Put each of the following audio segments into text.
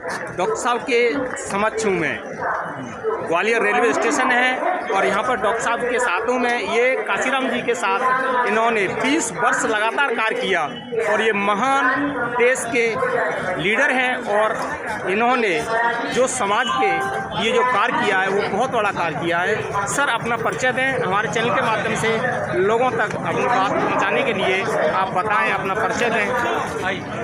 Doctor साहब के समक्ष हूँ मैं। ग्वालियर रेलवे स्टेशन है और यहाँ पर डॉक्टर साहब के साथों में ये काशीराम जी के साथ इन्होंने 20 वर्ष लगातार कार्य किया और ये महान देश के लीडर हैं और इन्होंने जो समाज के लिए जो कार्य किया है वो बहुत बड़ा कार्य किया है। सर, अपना परिचय दें हमारे चैनल के माध्यम से लोगों तक अपनी बात पहुँचाने के लिए आप बताएं, अपना परिचय दें।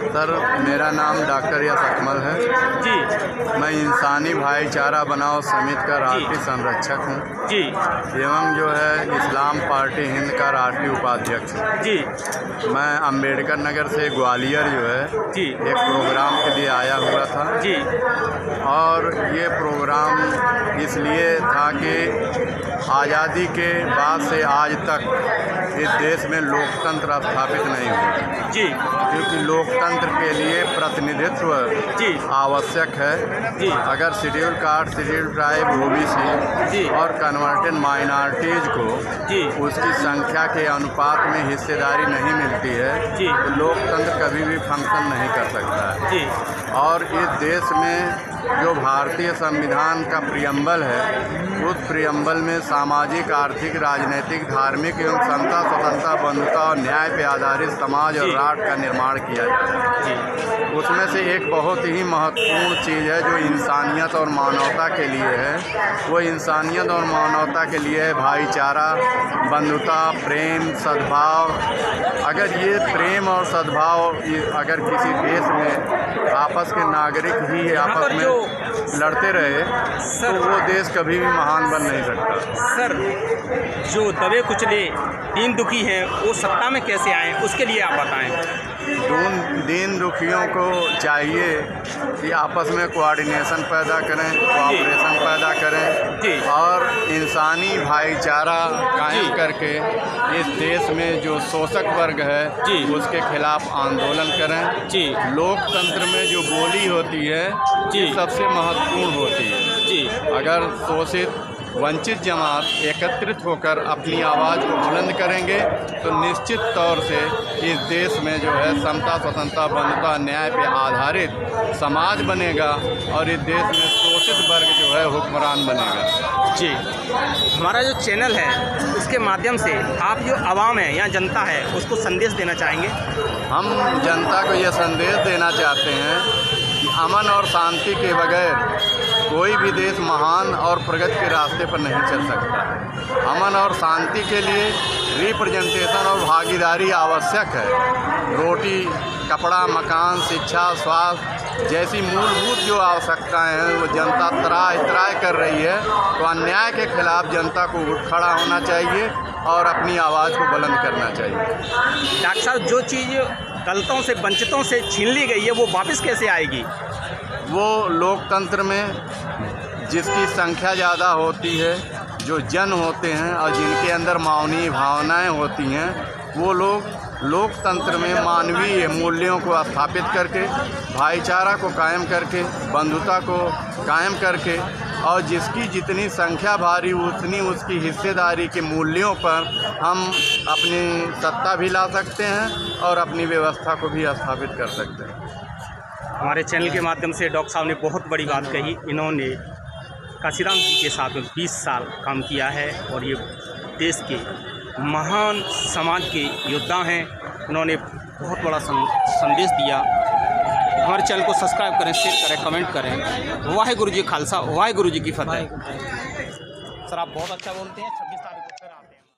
सर, मेरा नाम डॉक्टर यश अकमल है जी। मैं इंसानी भाईचारा बनाओ समिति का राष्ट्रीय संरक्षक हूँ जी। एवं जो है इस्लाम पार्टी हिंद का राष्ट्रीय उपाध्यक्ष हूँ जी। मैं अम्बेडकर नगर से ग्वालियर जो है जी एक प्रोग्राम के लिए आया हुआ था जी। और ये प्रोग्राम इसलिए था कि आज़ादी के बाद से आज तक इस देश में लोकतंत्र स्थापित नहीं हुआ जी। क्योंकि लोकतंत्र के लिए प्रतिनिधित्व जी आवश्यक है। जी। अगर schedule caste, schedule tribe, OBC जी और कन्वर्टेड माइनॉरिटीज़ को जी उसकी संख्या के अनुपात में हिस्सेदारी नहीं मिलती है जी तो लोकतंत्र कभी भी फंक्शन नहीं कर सकता है। जी। और इस देश में जो भारतीय संविधान का प्रियम्बल है उस प्रियम्बल में सामाजिक, आर्थिक, राजनीतिक, धार्मिक एवं समता, स्वतंत्रता, बंधुता और न्याय पर आधारित समाज और राष्ट्र का निर्माण किया जाता है। जी। उसमें से एक बहुत ही महत्वपूर्ण चीज़ है जो इंसानियत और मानवता के लिए है। वो इंसानियत और मानवता के लिए है भाईचारा, बंधुता, प्रेम, सद्भाव। अगर ये प्रेम और सद्भाव अगर किसी देश में आपस के नागरिक ही आपस में लड़ते रहे तो वो देश कभी भी महान बन नहीं सकता। सर, जो दबे कुचले दीन दुखी हैं वो सत्ता में कैसे आए, उसके लिए आप बताएं। दीन दुखियों को चाहिए कि आपस में कोऑर्डिनेशन पैदा करें, कोऑपरेशन पैदा करें जी और इंसानी भाईचारा कायम करके इस देश में जो शोषक वर्ग है जी उसके खिलाफ आंदोलन करें। जी। लोकतंत्र में जो बोली होती है जी ये सबसे महत्वपूर्ण होती है जी। अगर शोषित वंचित जमात एकत्रित होकर अपनी आवाज़ को बुलंद करेंगे तो निश्चित तौर से इस देश में जो है समता, स्वतंत्रता, बंधुता, न्याय पे आधारित समाज बनेगा और इस देश में शोषित वर्ग जो है हुक्मरान बनेगा। जी। हमारा जो चैनल है उसके माध्यम से आप जो आवाम है या जनता है उसको संदेश देना चाहेंगे। हम जनता को यह संदेश देना चाहते हैं कि अमन और शांति के बगैर कोई भी देश महान और प्रगति के रास्ते पर नहीं चल सकता। अमन और शांति के लिए रिप्रेजेंटेशन और भागीदारी आवश्यक है। रोटी, कपड़ा, मकान, शिक्षा, स्वास्थ्य जैसी मूलभूत जो आवश्यकताएं हैं वो जनता त्राय कर रही है तो अन्याय के खिलाफ जनता को उठ खड़ा होना चाहिए और अपनी आवाज़ को बुलंद करना चाहिए। डॉक्टर साहब, जो चीज़ दलितों से, वंचितों से छीन ली गई है वो वापस कैसे आएगी? वो लोकतंत्र में जिसकी संख्या ज़्यादा होती है, जो जन होते हैं और जिनके अंदर मानवीय भावनाएं होती हैं, वो लोग लोकतंत्र में मानवीय मूल्यों को स्थापित करके, भाईचारा को कायम करके, बंधुता को कायम करके और जिसकी जितनी संख्या भारी उतनी उसकी हिस्सेदारी के मूल्यों पर हम अपनी सत्ता भी ला सकते हैं और अपनी व्यवस्था को भी स्थापित कर सकते हैं। हमारे चैनल के माध्यम से डॉक्टर साहब ने बहुत बड़ी बात कही। इन्होंने काशीराम जी के साथ में 20 साल काम किया है और ये देश के महान समाज के योद्धा हैं। उन्होंने बहुत बड़ा संदेश दिया। हमारे चैनल को सब्सक्राइब करें, शेयर करें, कमेंट करें। वाहेगुरु जी खालसा, वाहेगुरु जी की फतेह। सर, आप बहुत अच्छा बोलते हैं। 26 तारीख